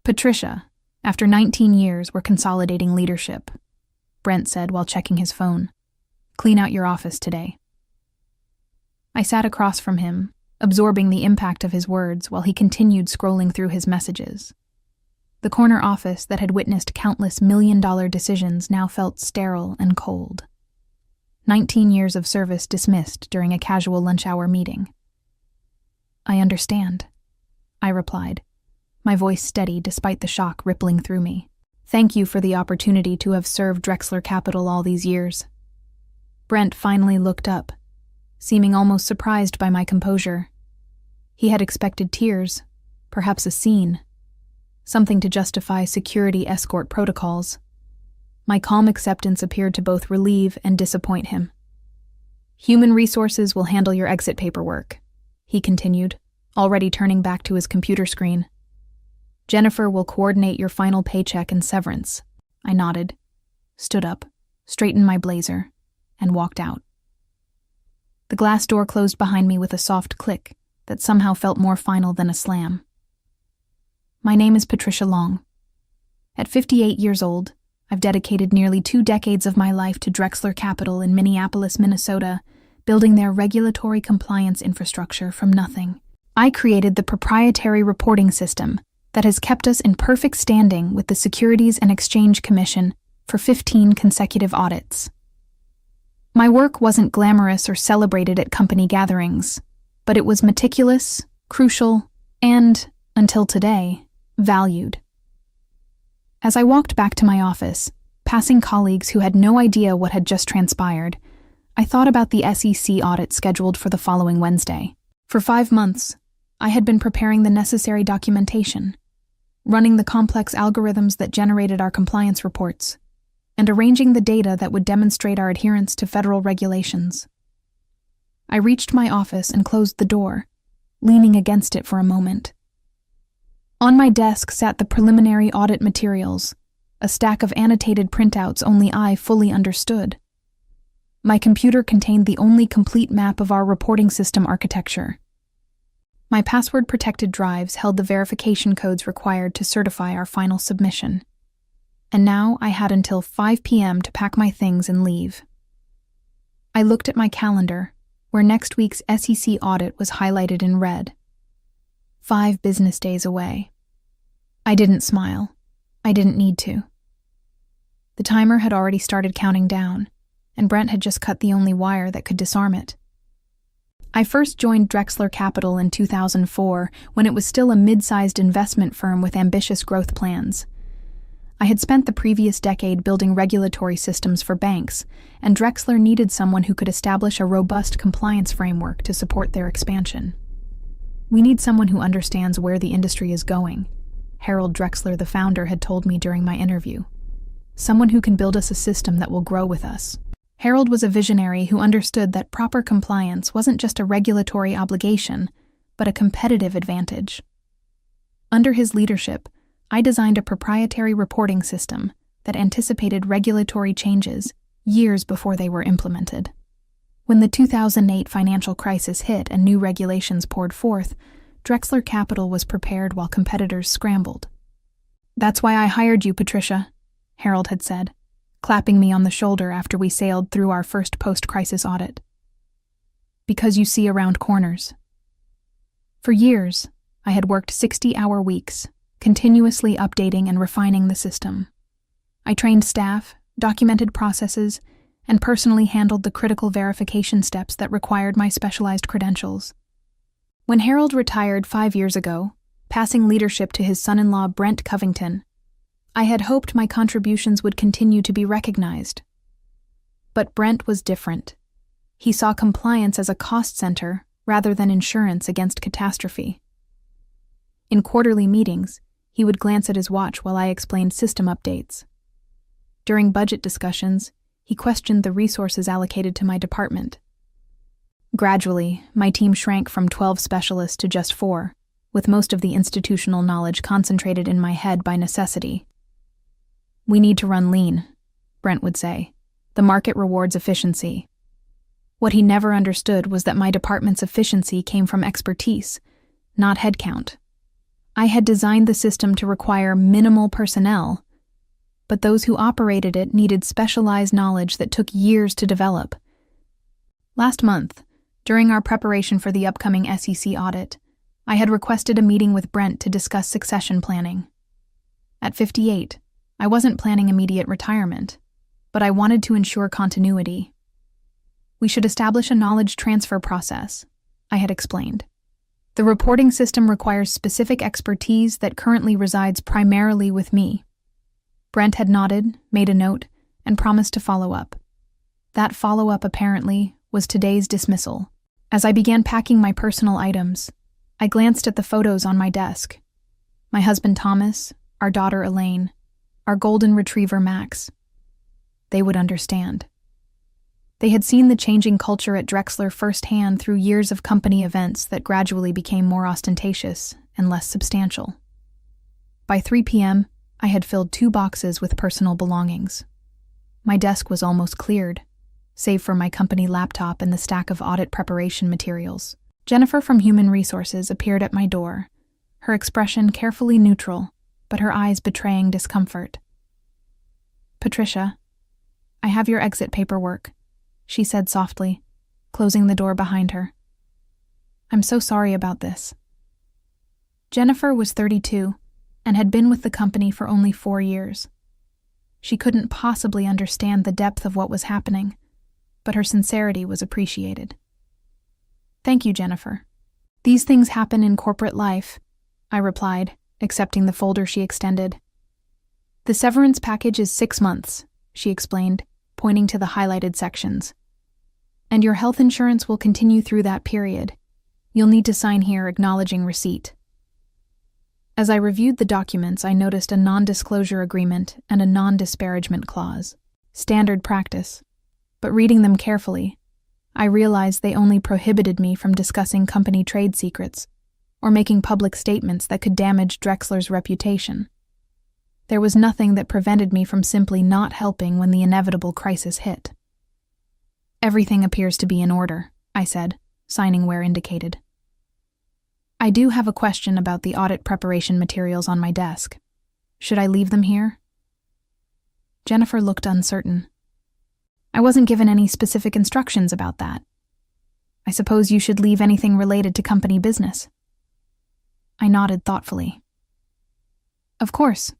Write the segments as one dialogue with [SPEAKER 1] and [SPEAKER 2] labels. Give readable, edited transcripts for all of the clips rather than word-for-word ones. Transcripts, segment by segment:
[SPEAKER 1] Patricia, after 19 years, we're consolidating leadership, Brent said while checking his phone. Clean out your office today. I sat across from him, absorbing the impact of his words while he continued scrolling through his messages. The corner office that had witnessed countless million-dollar decisions now felt sterile and cold. 19 years of service dismissed during a casual lunch-hour meeting. I understand, I replied, my voice steady despite the shock rippling through me. Thank you for the opportunity to have served Drexler Capital all these years. Brent finally looked up, seeming almost surprised by my composure. He had expected tears, perhaps a scene, something to justify security escort protocols. My calm acceptance appeared to both relieve and disappoint him. Human resources will handle your exit paperwork, he continued, already turning back to his computer screen. Jennifer will coordinate your final paycheck and severance. I nodded, stood up, straightened my blazer, and walked out. The glass door closed behind me with a soft click that somehow felt more final than a slam. My name is Patricia Long. At 58 years old, I've dedicated nearly 2 decades of my life to Drexler Capital in Minneapolis, Minnesota, building their regulatory compliance infrastructure from nothing. I created the proprietary reporting system that has kept us in perfect standing with the Securities and Exchange Commission for 15 consecutive audits. My work wasn't glamorous or celebrated at company gatherings, but it was meticulous, crucial, and, until today, valued. As I walked back to my office, passing colleagues who had no idea what had just transpired, I thought about the SEC audit scheduled for the following Wednesday. For 5 months, I had been preparing the necessary documentation, running the complex algorithms that generated our compliance reports, and arranging the data that would demonstrate our adherence to federal regulations. I reached my office and closed the door, leaning against it for a moment. On my desk sat the preliminary audit materials, a stack of annotated printouts only I fully understood. My computer contained the only complete map of our reporting system architecture. My password-protected drives held the verification codes required to certify our final submission. And now I had until 5 p.m. to pack my things and leave. I looked at my calendar, where next week's SEC audit was highlighted in red. 5 business days away. I didn't smile. I didn't need to. The timer had already started counting down, and Brent had just cut the only wire that could disarm it. I first joined Drexler Capital in 2004 when it was still a mid-sized investment firm with ambitious growth plans. I had spent the previous decade building regulatory systems for banks, and Drexler needed someone who could establish a robust compliance framework to support their expansion. We need someone who understands where the industry is going, Harold Drexler, the founder, had told me during my interview. Someone who can build us a system that will grow with us. Harold was a visionary who understood that proper compliance wasn't just a regulatory obligation, but a competitive advantage. Under his leadership, I designed a proprietary reporting system that anticipated regulatory changes years before they were implemented. When the 2008 financial crisis hit and new regulations poured forth, Drexler Capital was prepared while competitors scrambled. "That's why I hired you, Patricia," Harold had said, clapping me on the shoulder after we sailed through our first post-crisis audit. "Because you see around corners." For years, I had worked 60-hour weeks, continuously updating and refining the system. I trained staff, documented processes, and personally handled the critical verification steps that required my specialized credentials. When Harold retired 5 years ago, passing leadership to his son-in-law Brent Covington, I had hoped my contributions would continue to be recognized. But Brent was different. He saw compliance as a cost center rather than insurance against catastrophe. In quarterly meetings, he would glance at his watch while I explained system updates. During budget discussions, he questioned the resources allocated to my department. Gradually, my team shrank from 12 specialists to just 4, with most of the institutional knowledge concentrated in my head by necessity. "We need to run lean," Brent would say. "The market rewards efficiency." What he never understood was that my department's efficiency came from expertise, not headcount. I had designed the system to require minimal personnel, but those who operated it needed specialized knowledge that took years to develop. Last month, during our preparation for the upcoming SEC audit, I had requested a meeting with Brent to discuss succession planning. At 58, I wasn't planning immediate retirement, but I wanted to ensure continuity. We should establish a knowledge transfer process, I had explained. The reporting system requires specific expertise that currently resides primarily with me. Brent had nodded, made a note, and promised to follow up. That follow-up, apparently, was today's dismissal. As I began packing my personal items, I glanced at the photos on my desk. My husband Thomas, our daughter Elaine, our golden retriever Max. They would understand. They had seen the changing culture at Drexler firsthand through years of company events that gradually became more ostentatious and less substantial. By 3 p.m., I had filled 2 boxes with personal belongings. My desk was almost cleared, save for my company laptop and the stack of audit preparation materials. Jennifer from Human Resources appeared at my door, her expression carefully neutral, but her eyes betraying discomfort. "Patricia, I have your exit paperwork," she said softly, closing the door behind her. "I'm so sorry about this." Jennifer was 32 and had been with the company for only 4 years. She couldn't possibly understand the depth of what was happening, but her sincerity was appreciated. "Thank you, Jennifer. These things happen in corporate life," I replied, accepting the folder she extended. "The severance package is 6 months," she explained, pointing to the highlighted sections. "And your health insurance will continue through that period. You'll need to sign here acknowledging receipt." As I reviewed the documents, I noticed a non-disclosure agreement and a non-disparagement clause. Standard practice. But reading them carefully, I realized they only prohibited me from discussing company trade secrets or making public statements that could damage Drexler's reputation. There was nothing that prevented me from simply not helping when the inevitable crisis hit. "Everything appears to be in order," I said, signing where indicated. "I do have a question about the audit preparation materials on my desk. Should I leave them here?" Jennifer looked uncertain. "I wasn't given any specific instructions about that. I suppose you should leave anything related to company business." I nodded thoughtfully. "Of course.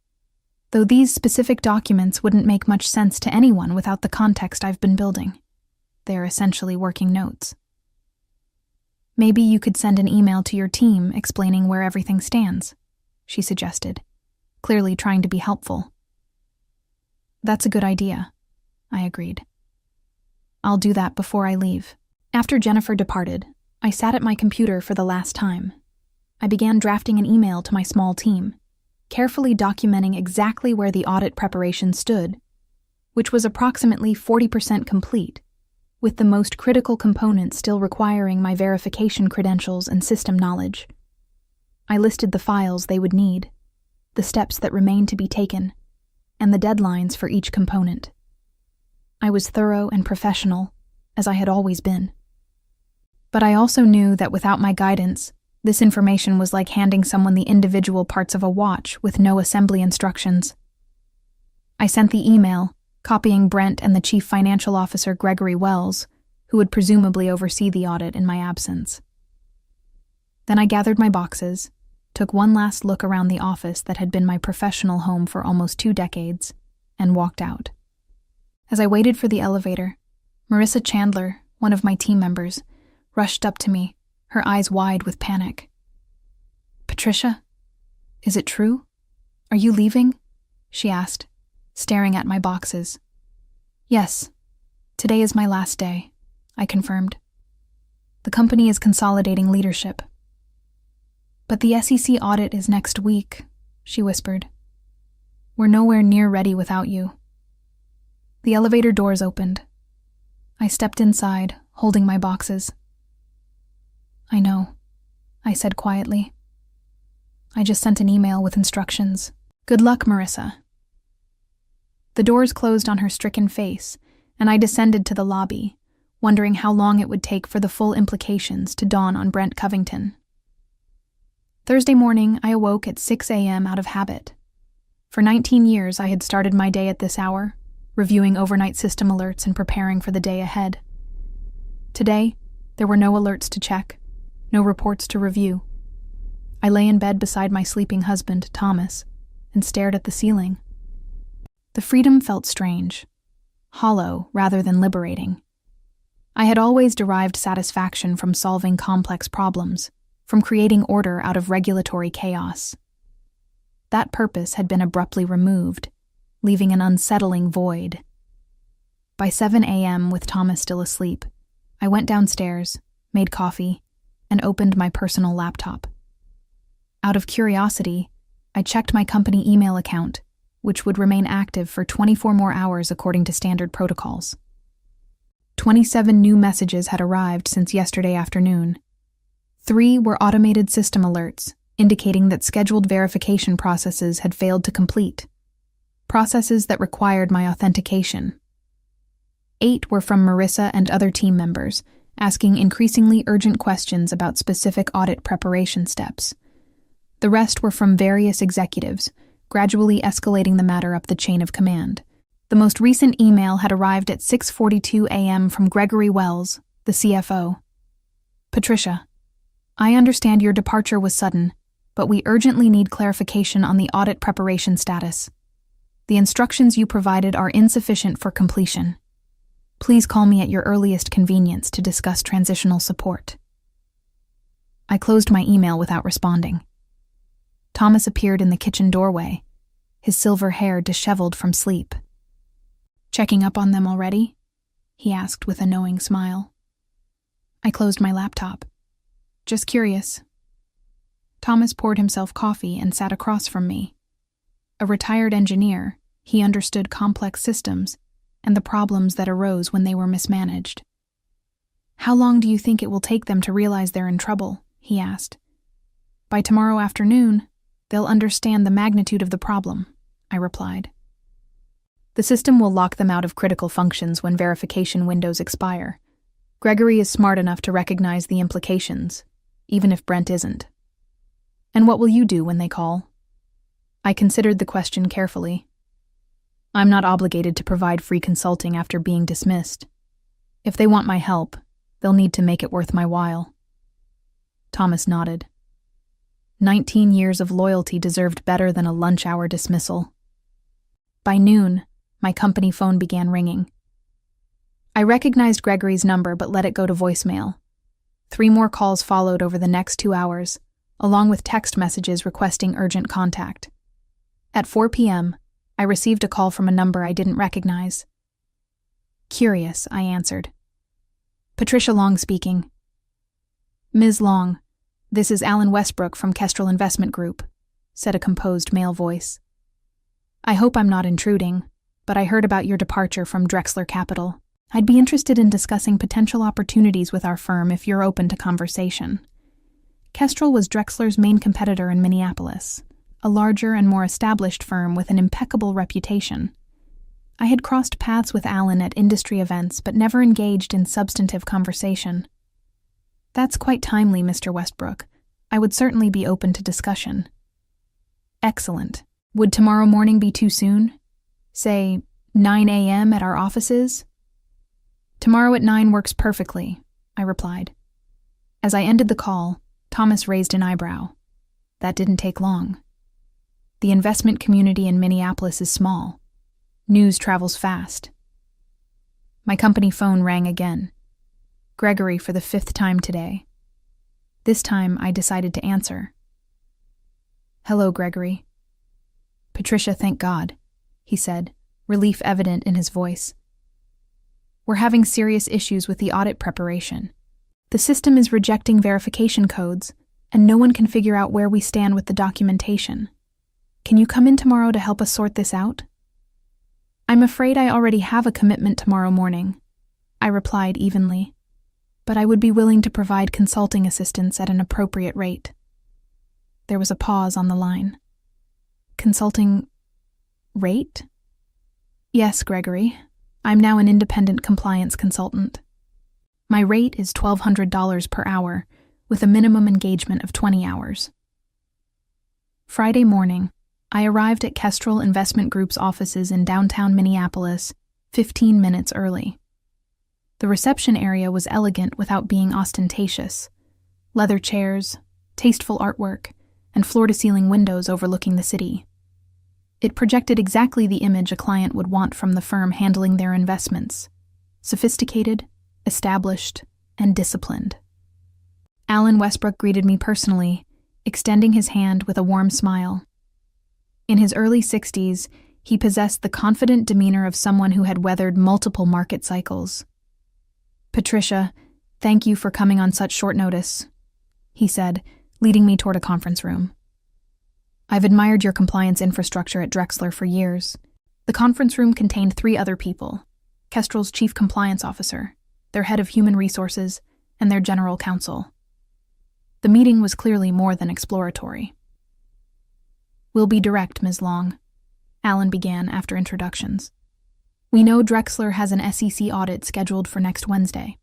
[SPEAKER 1] Though these specific documents wouldn't make much sense to anyone without the context I've been building. They're essentially working notes. Maybe you could send an email to your team explaining where everything stands," she suggested, clearly trying to be helpful. "That's a good idea," I agreed. "I'll do that before I leave." After Jennifer departed, I sat at my computer for the last time. I began drafting an email to my small team, carefully documenting exactly where the audit preparation stood, which was approximately 40% complete, with the most critical components still requiring my verification credentials and system knowledge. I listed the files they would need, the steps that remained to be taken, and the deadlines for each component. I was thorough and professional, as I had always been. But I also knew that without my guidance, this information was like handing someone the individual parts of a watch with no assembly instructions. I sent the email, copying Brent and the Chief Financial Officer Gregory Wells, who would presumably oversee the audit in my absence. Then I gathered my boxes, took one last look around the office that had been my professional home for almost 2 decades, and walked out. As I waited for the elevator, Marissa Chandler, one of my team members, rushed up to me, her eyes wide with panic. "Patricia, is it true? Are you leaving?" she asked, staring at my boxes. "Yes, today is my last day," I confirmed. "The company is consolidating leadership." "But the SEC audit is next week," she whispered. "We're nowhere near ready without you." The elevator doors opened. I stepped inside, holding my boxes. "I know," I said quietly. "I just sent an email with instructions. Good luck, Marissa." The doors closed on her stricken face, and I descended to the lobby, wondering how long it would take for the full implications to dawn on Brent Covington. Thursday morning, I awoke at 6 a.m. out of habit. For 19 years, I had started my day at this hour, reviewing overnight system alerts and preparing for the day ahead. Today, there were no alerts to check, no reports to review. I lay in bed beside my sleeping husband, Thomas, and stared at the ceiling. The freedom felt strange, hollow rather than liberating. I had always derived satisfaction from solving complex problems, from creating order out of regulatory chaos. That purpose had been abruptly removed, leaving an unsettling void. By 7 a.m., with Thomas still asleep, I went downstairs, made coffee, and opened my personal laptop. Out of curiosity, I checked my company email account, which would remain active for 24 more hours according to standard protocols. 27 new messages had arrived since yesterday afternoon. 3 were automated system alerts, indicating that scheduled verification processes had failed to complete, processes that required my authentication. 8 were from Marissa and other team members, asking increasingly urgent questions about specific audit preparation steps. The rest were from various executives, gradually escalating the matter up the chain of command. The most recent email had arrived at 6:42 a.m. from Gregory Wells, the CFO. Patricia, I understand your departure was sudden, but we urgently need clarification on the audit preparation status. The instructions you provided are insufficient for completion. Please call me at your earliest convenience to discuss transitional support. I closed my email without responding. Thomas appeared in the kitchen doorway, his silver hair disheveled from sleep. Checking up on them already? He asked with a knowing smile. I closed my laptop. Just curious. Thomas poured himself coffee and sat across from me. A retired engineer, he understood complex systems and the problems that arose when they were mismanaged. How long do you think it will take them to realize they're in trouble? He asked. By tomorrow afternoon, they'll understand the magnitude of the problem, I replied. The system will lock them out of critical functions when verification windows expire. Gregory is smart enough to recognize the implications, even if Brent isn't. And what will you do when they call? I considered the question carefully. I'm not obligated to provide free consulting after being dismissed. If they want my help, they'll need to make it worth my while. Thomas nodded. 19 years of loyalty deserved better than a lunch-hour dismissal. By noon, my company phone began ringing. I recognized Gregory's number but let it go to voicemail. 3 more calls followed over the next 2 hours, along with text messages requesting urgent contact. At 4 p.m., I received a call from a number I didn't recognize. Curious, I answered. Patricia Long speaking. Ms. Long, this is Alan Westbrook from Kestrel Investment Group, said a composed male voice. I hope I'm not intruding, but I heard about your departure from Drexler Capital. I'd be interested in discussing potential opportunities with our firm if you're open to conversation. Kestrel was Drexler's main competitor in Minneapolis, a larger and more established firm with an impeccable reputation. I had crossed paths with Alan at industry events but never engaged in substantive conversation. That's quite timely, Mr. Westbrook. I would certainly be open to discussion. Excellent. Would tomorrow morning be too soon? Say, 9 a.m. at our offices? Tomorrow at 9 works perfectly, I replied. As I ended the call, Thomas raised an eyebrow. That didn't take long. The investment community in Minneapolis is small. News travels fast. My company phone rang again. Gregory for the 5th time today. This time I decided to answer. Hello, Gregory. Patricia, thank God, he said, relief evident in his voice. We're having serious issues with the audit preparation. The system is rejecting verification codes, and no one can figure out where we stand with the documentation. Can you come in tomorrow to help us sort this out? I'm afraid I already have a commitment tomorrow morning, I replied evenly, but I would be willing to provide consulting assistance at an appropriate rate. There was a pause on the line. Consulting rate? Yes, Gregory. I'm now an independent compliance consultant. My rate is $1,200 per hour, with a minimum engagement of 20 hours. Friday morning, I arrived at Kestrel Investment Group's offices in downtown Minneapolis 15 minutes early. The reception area was elegant without being ostentatious. Leather chairs, tasteful artwork, and floor-to-ceiling windows overlooking the city. It projected exactly the image a client would want from the firm handling their investments: sophisticated, established, and disciplined. Alan Westbrook greeted me personally, extending his hand with a warm smile. In his early 60s, he possessed the confident demeanor of someone who had weathered multiple market cycles. "Patricia, thank you for coming on such short notice," he said, leading me toward a conference room. "I've admired your compliance infrastructure at Drexler for years." The conference room contained 3 other people: Kestrel's chief compliance officer, their head of human resources, and their general counsel. The meeting was clearly more than exploratory. "We'll be direct, Ms. Long," Alan began after introductions. "We know Drexler has an SEC audit scheduled for next Wednesday.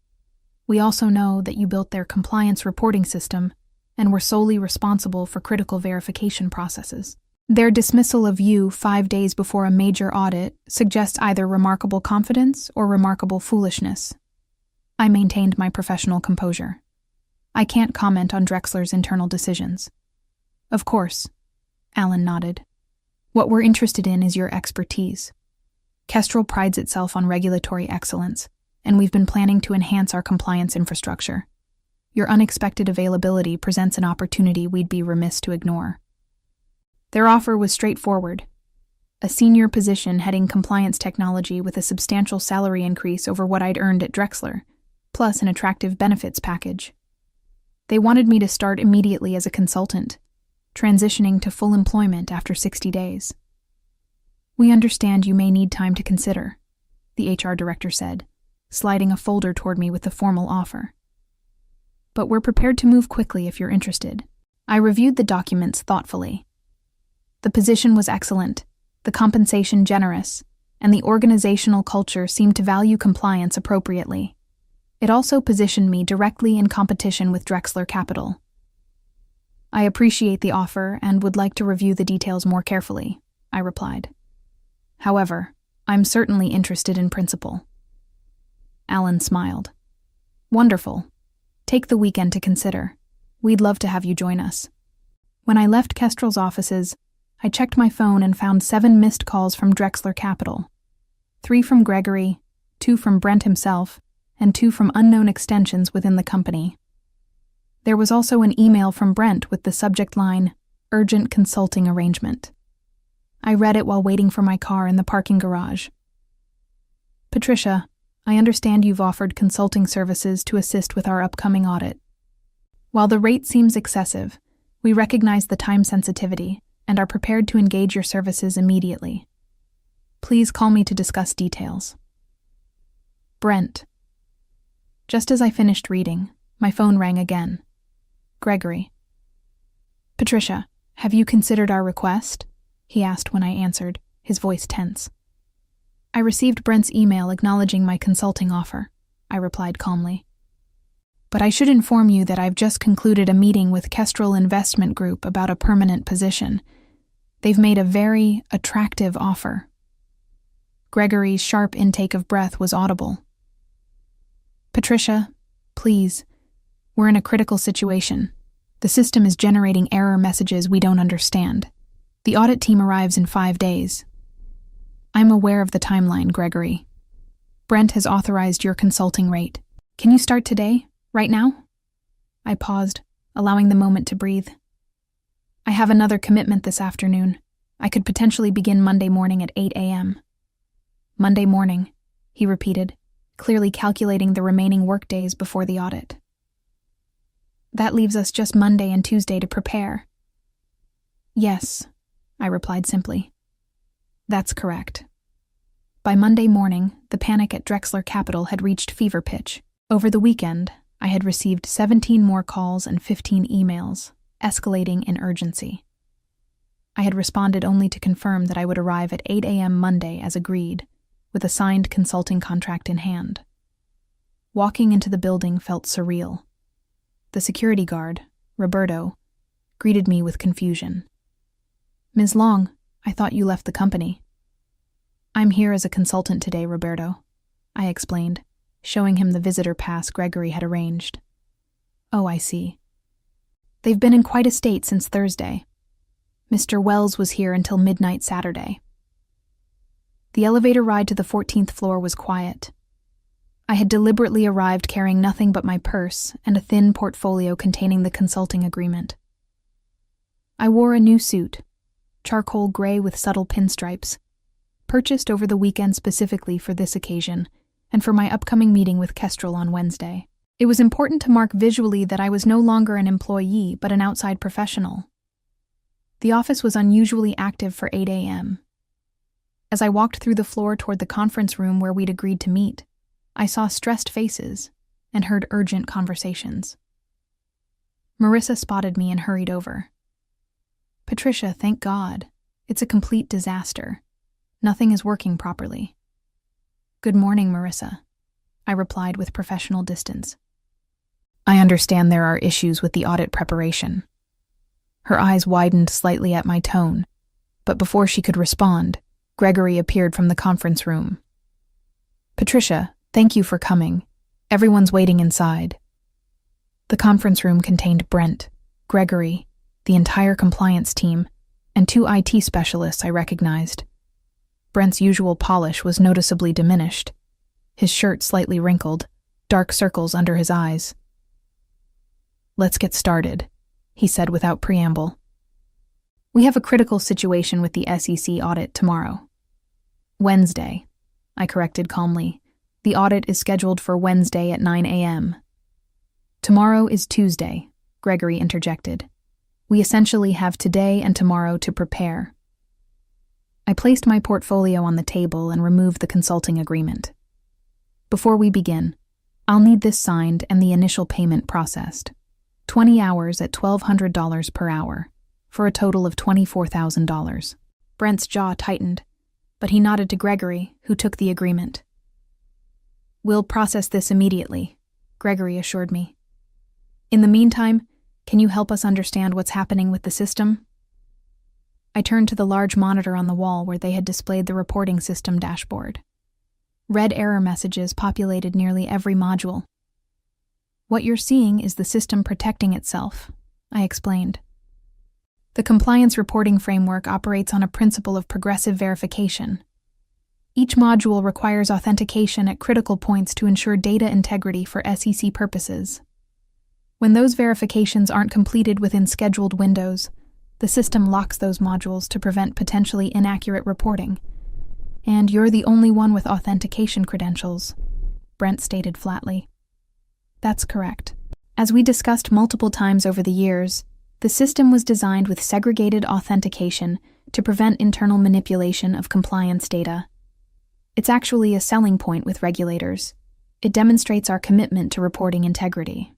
[SPEAKER 1] We also know that you built their compliance reporting system and were solely responsible for critical verification processes. Their dismissal of you 5 days before a major audit suggests either remarkable confidence or remarkable foolishness." I maintained my professional composure. "I can't comment on Drexler's internal decisions." "Of course," Alan nodded. "What we're interested in is your expertise. Kestrel prides itself on regulatory excellence, and we've been planning to enhance our compliance infrastructure. Your unexpected availability presents an opportunity we'd be remiss to ignore." Their offer was straightforward: a senior position heading compliance technology with a substantial salary increase over what I'd earned at Drexler, plus an attractive benefits package. They wanted me to start immediately as a consultant, transitioning to full employment after 60 days. "We understand you may need time to consider," the HR director said, sliding a folder toward me with the formal offer. "But we're prepared to move quickly if you're interested." I reviewed the documents thoughtfully. The position was excellent, the compensation generous, and the organizational culture seemed to value compliance appropriately. It also positioned me directly in competition with Drexler Capital. "I appreciate the offer and would like to review the details more carefully," I replied. "However, I'm certainly interested in principle." Alan smiled. "Wonderful. Take the weekend to consider. We'd love to have you join us." When I left Kestrel's offices, I checked my phone and found 7 missed calls from Drexler Capital. 3 from Gregory, 2 from Brent himself, and 2 from unknown extensions within the company. There was also an email from Brent with the subject line, "Urgent Consulting Arrangement." I read it while waiting for my car in the parking garage. "Patricia, I understand you've offered consulting services to assist with our upcoming audit. While the rate seems excessive, we recognize the time sensitivity and are prepared to engage your services immediately. Please call me to discuss details." Brent. Just as I finished reading, my phone rang again. Gregory. "Patricia, have you considered our request?" he asked when I answered, his voice tense. "I received Brent's email acknowledging my consulting offer," I replied calmly. "But I should inform you that I've just concluded a meeting with Kestrel Investment Group about a permanent position. They've made a very attractive offer." Gregory's sharp intake of breath was audible. "Patricia, please, we're in a critical situation. The system is generating error messages we don't understand. The audit team arrives in 5 days. I'm aware of the timeline, Gregory. Brent has authorized your consulting rate. Can you start today, right now?" I paused, allowing the moment to breathe. "I have another commitment this afternoon. I could potentially begin Monday morning at 8 a.m. "Monday morning," he repeated, clearly calculating the remaining workdays before the audit. "That leaves us just Monday and Tuesday to prepare." "Yes," I replied simply. "That's correct." By Monday morning, the panic at Drexler Capital had reached fever pitch. Over the weekend, I had received 17 more calls and 15 emails, escalating in urgency. I had responded only to confirm that I would arrive at 8 a.m. Monday as agreed, with a signed consulting contract in hand. Walking into the building felt surreal. The security guard, Roberto, greeted me with confusion. Ms. Long, I thought you left the company. I'm here as a consultant today, Roberto, I explained, showing him the visitor pass Gregory had arranged. Oh, I see. They've been in quite a state since Thursday. Mr. Wells was here until midnight Saturday. The elevator ride to the 14th floor was quiet. I had deliberately arrived carrying nothing but my purse and a thin portfolio containing the consulting agreement. I wore a new suit, charcoal gray with subtle pinstripes, purchased over the weekend specifically for this occasion and for my upcoming meeting with Kestrel on Wednesday. It was important to mark visually that I was no longer an employee but an outside professional. The office was unusually active for 8 a.m. As I walked through the floor toward the conference room where we'd agreed to meet, I saw stressed faces and heard urgent conversations. Marissa spotted me and hurried over. Patricia, thank God. It's a complete disaster. Nothing is working properly. Good morning, Marissa, I replied with professional distance. I understand there are issues with the audit preparation. Her eyes widened slightly at my tone, but before she could respond, Gregory appeared from the conference room. Patricia, thank you for coming. Everyone's waiting inside. The conference room contained Brent, Gregory, the entire compliance team, and 2 IT specialists I recognized. Brent's usual polish was noticeably diminished, his shirt slightly wrinkled, dark circles under his eyes. Let's get started, he said without preamble. We have a critical situation with the SEC audit tomorrow. Wednesday, I corrected calmly. The audit is scheduled for Wednesday at 9 a.m. Tomorrow is Tuesday, Gregory interjected. We essentially have today and tomorrow to prepare. I placed my portfolio on the table and removed the consulting agreement. Before we begin, I'll need this signed and the initial payment processed. 20 hours at $1,200 per hour, for a total of $24,000. Brent's jaw tightened, but he nodded to Gregory, who took the agreement. We'll process this immediately, Gregory assured me. In the meantime, can you help us understand what's happening with the system? I turned to the large monitor on the wall where they had displayed the reporting system dashboard. Red error messages populated nearly every module. What you're seeing is the system protecting itself, I explained. The compliance reporting framework operates on a principle of progressive verification. Each module requires authentication at critical points to ensure data integrity for SEC purposes. When those verifications aren't completed within scheduled windows, the system locks those modules to prevent potentially inaccurate reporting. And you're the only one with authentication credentials, Brent stated flatly. That's correct. As we discussed multiple times over the years, the system was designed with segregated authentication to prevent internal manipulation of compliance data. It's actually a selling point with regulators. It demonstrates our commitment to reporting integrity.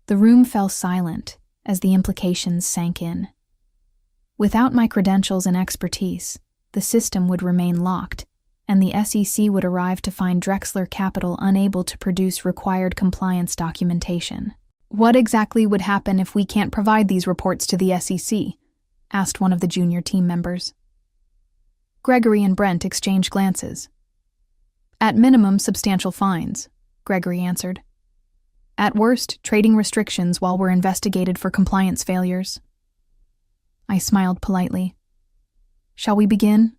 [SPEAKER 1] The room fell silent as the implications sank in. Without my credentials and expertise, the system would remain locked, and the SEC would arrive to find Drexler Capital unable to produce required compliance documentation. What exactly would happen if we can't provide these reports to the SEC? Asked one of the junior team members. Gregory and Brent exchanged glances. At minimum, substantial fines, Gregory answered. At worst, trading restrictions while we're investigated for compliance failures. I smiled politely. Shall we begin?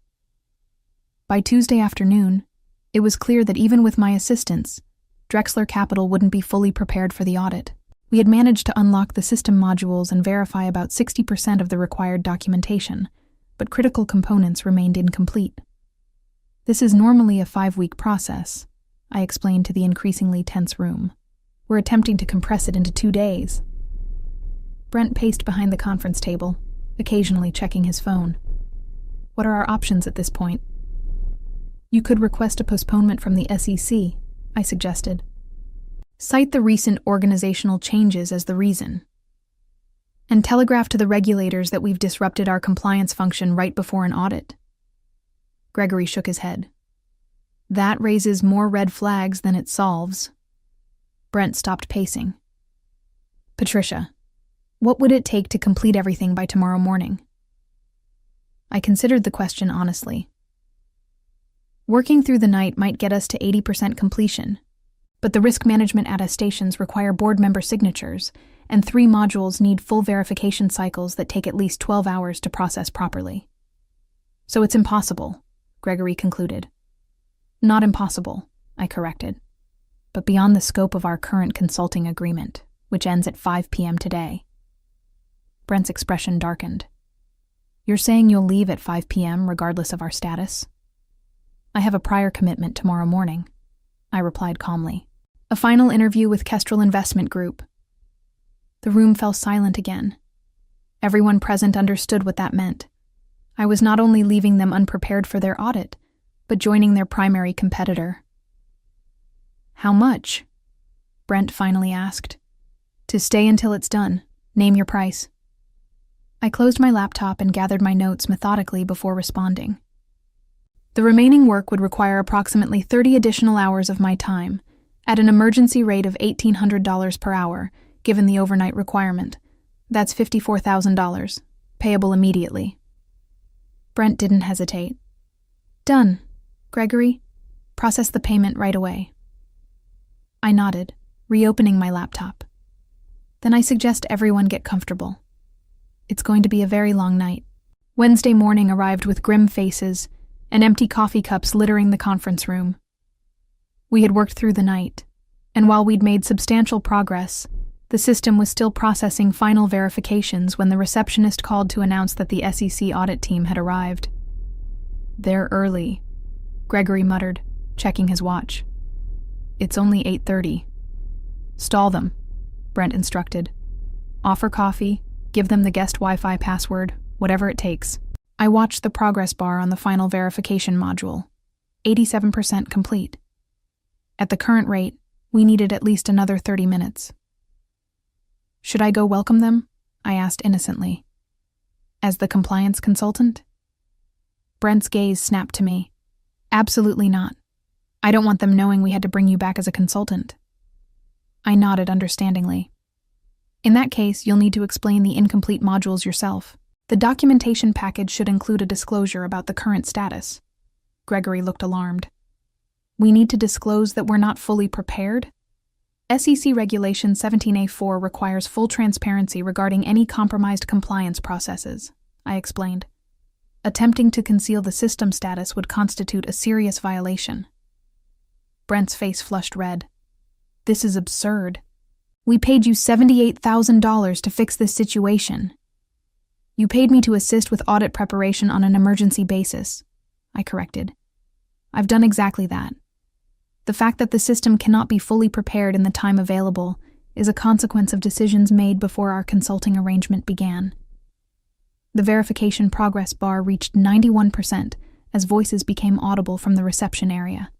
[SPEAKER 1] By Tuesday afternoon, it was clear that even with my assistance, Drexler Capital wouldn't be fully prepared for the audit. We had managed to unlock the system modules and verify about 60% of the required documentation, but critical components remained incomplete. This is normally a 5-week process, I explained to the increasingly tense room. We're attempting to compress it into 2 days. Brent paced behind the conference table, occasionally checking his phone. What are our options at this point? You could request a postponement from the SEC, I suggested. Cite the recent organizational changes as the reason. And telegraph to the regulators that we've disrupted our compliance function right before an audit. Gregory shook his head. That raises more red flags than it solves. Brent stopped pacing. Patricia, what would it take to complete everything by tomorrow morning? I considered the question honestly. Working through the night might get us to 80% completion, but the risk management attestations require board member signatures, and 3 modules need full verification cycles that take at least 12 hours to process properly. So it's impossible, Gregory concluded. Not impossible, I corrected, but beyond the scope of our current consulting agreement, which ends at 5 p.m. today. Brent's expression darkened. You're saying you'll leave at 5 p.m. regardless of our status? I have a prior commitment tomorrow morning, I replied calmly. A final interview with Kestrel Investment Group. The room fell silent again. Everyone present understood what that meant. I was not only leaving them unprepared for their audit, but joining their primary competitor. How much? Brent finally asked. To stay until it's done. Name your price. I closed my laptop and gathered my notes methodically before responding. The remaining work would require approximately 30 additional hours of my time, at an emergency rate of $1,800 per hour, given the overnight requirement. That's $54,000, payable immediately. Brent didn't hesitate. Done. Gregory, process the payment right away. I nodded, reopening my laptop. Then I suggest everyone get comfortable. It's going to be a very long night. Wednesday morning arrived with grim faces and empty coffee cups littering the conference room. We had worked through the night, and while we'd made substantial progress, the system was still processing final verifications when the receptionist called to announce that the SEC audit team had arrived. They're early, Gregory muttered, checking his watch. It's only 8:30. Stall them, Brent instructed. Offer coffee, give them the guest Wi-Fi password, whatever it takes. I watched the progress bar on the final verification module. 87% complete. At the current rate, we needed at least another 30 minutes. Should I go welcome them? I asked innocently. As the compliance consultant? Brent's gaze snapped to me. Absolutely not. I don't want them knowing we had to bring you back as a consultant. I nodded understandingly. In that case, you'll need to explain the incomplete modules yourself. The documentation package should include a disclosure about the current status. Gregory looked alarmed. We need to disclose that we're not fully prepared? SEC Regulation 17A4 requires full transparency regarding any compromised compliance processes, I explained. Attempting to conceal the system status would constitute a serious violation. Brent's face flushed red. This is absurd. We paid you $78,000 to fix this situation. You paid me to assist with audit preparation on an emergency basis, I corrected. I've done exactly that. The fact that the system cannot be fully prepared in the time available is a consequence of decisions made before our consulting arrangement began. The verification progress bar reached 91% as voices became audible from the reception area.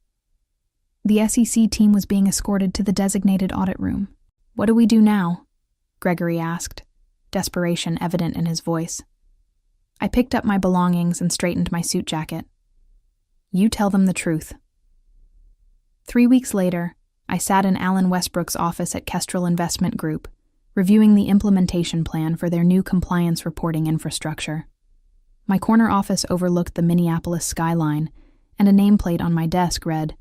[SPEAKER 1] The SEC team was being escorted to the designated audit room. What do we do now? Gregory asked, desperation evident in his voice. I picked up my belongings and straightened my suit jacket. You tell them the truth. 3 weeks later, I sat in Alan Westbrook's office at Kestrel Investment Group, reviewing the implementation plan for their new compliance reporting infrastructure. My corner office overlooked the Minneapolis skyline, and a nameplate on my desk read,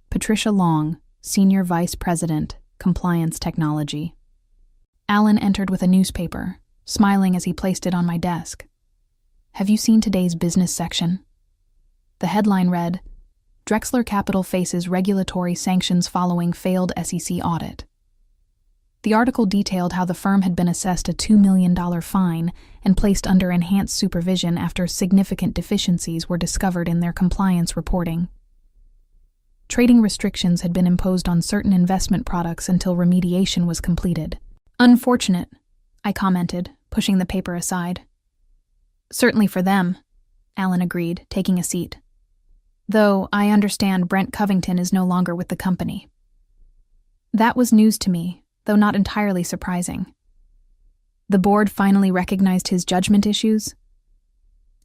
[SPEAKER 1] Patricia Long, Senior Vice President, Compliance Technology. Alan entered with a newspaper, smiling as he placed it on my desk. Have you seen today's business section? The headline read, Drexler Capital faces regulatory sanctions following failed SEC audit. The article detailed how the firm had been assessed a $2 million fine and placed under enhanced supervision after significant deficiencies were discovered in their compliance reporting. Trading restrictions had been imposed on certain investment products until remediation was completed. Unfortunate, I commented, pushing the paper aside. Certainly for them, Alan agreed, taking a seat. Though I understand Brent Covington is no longer with the company. That was news to me, though not entirely surprising. The board finally recognized his judgment issues.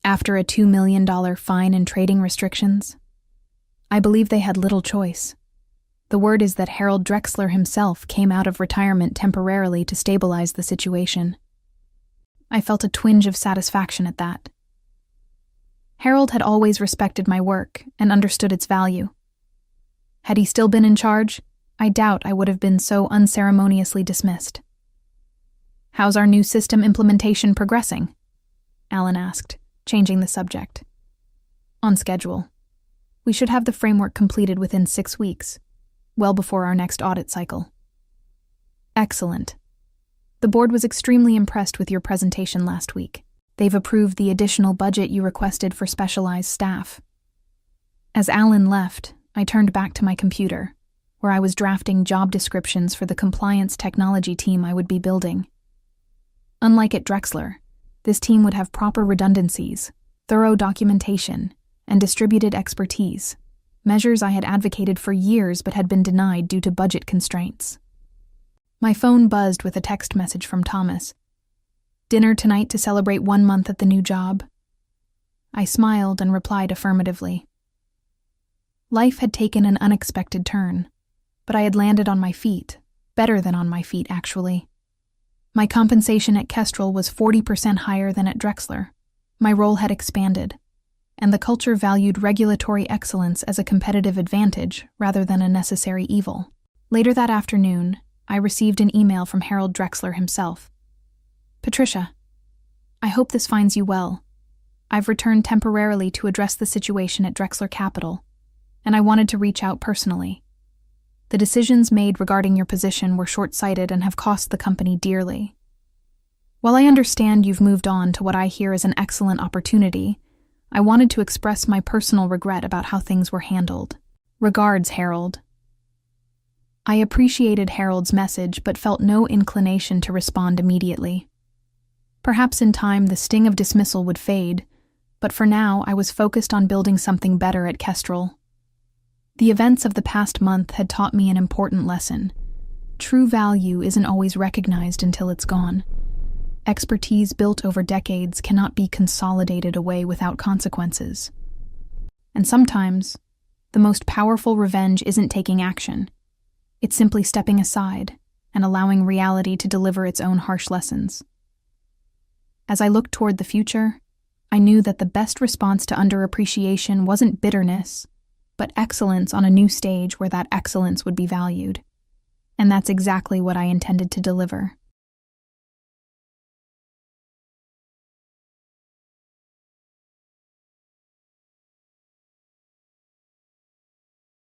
[SPEAKER 1] After a $2 million fine and trading restrictions, I believe they had little choice. The word is that Harold Drexler himself came out of retirement temporarily to stabilize the situation. I felt a twinge of satisfaction at that. Harold had always respected my work and understood its value. Had he still been in charge, I doubt I would have been so unceremoniously dismissed. "How's our new system implementation progressing?" Alan asked, changing the subject. "On schedule. We should have the framework completed within 6 weeks, well before our next audit cycle." "Excellent. The board was extremely impressed with your presentation last week. They've approved the additional budget you requested for specialized staff." As Alan left, I turned back to my computer, where I was drafting job descriptions for the compliance technology team I would be building. Unlike at Drexler, this team would have proper redundancies, thorough documentation, and distributed expertise, measures I had advocated for years but had been denied due to budget constraints. My phone buzzed with a text message from Thomas. "Dinner tonight to celebrate 1 month at the new job?" I smiled and replied affirmatively. Life had taken an unexpected turn, but I had landed on my feet, better than on my feet, actually. My compensation at Kestrel was 40% higher than at Drexler. My role had expanded, and the culture valued regulatory excellence as a competitive advantage rather than a necessary evil. Later that afternoon, I received an email from Harold Drexler himself. "Patricia, I hope this finds you well. I've returned temporarily to address the situation at Drexler Capital, and I wanted to reach out personally. The decisions made regarding your position were short-sighted and have cost the company dearly. While I understand you've moved on to what I hear is an excellent opportunity, I wanted to express my personal regret about how things were handled. Regards, Harold." I appreciated Harold's message but felt no inclination to respond immediately. Perhaps in time the sting of dismissal would fade, but for now I was focused on building something better at Kestrel. The events of the past month had taught me an important lesson. True value isn't always recognized until it's gone. Expertise built over decades cannot be consolidated away without consequences. And sometimes, the most powerful revenge isn't taking action. It's simply stepping aside and allowing reality to deliver its own harsh lessons. As I looked toward the future, I knew that the best response to underappreciation wasn't bitterness, but excellence on a new stage where that excellence would be valued. And that's exactly what I intended to deliver.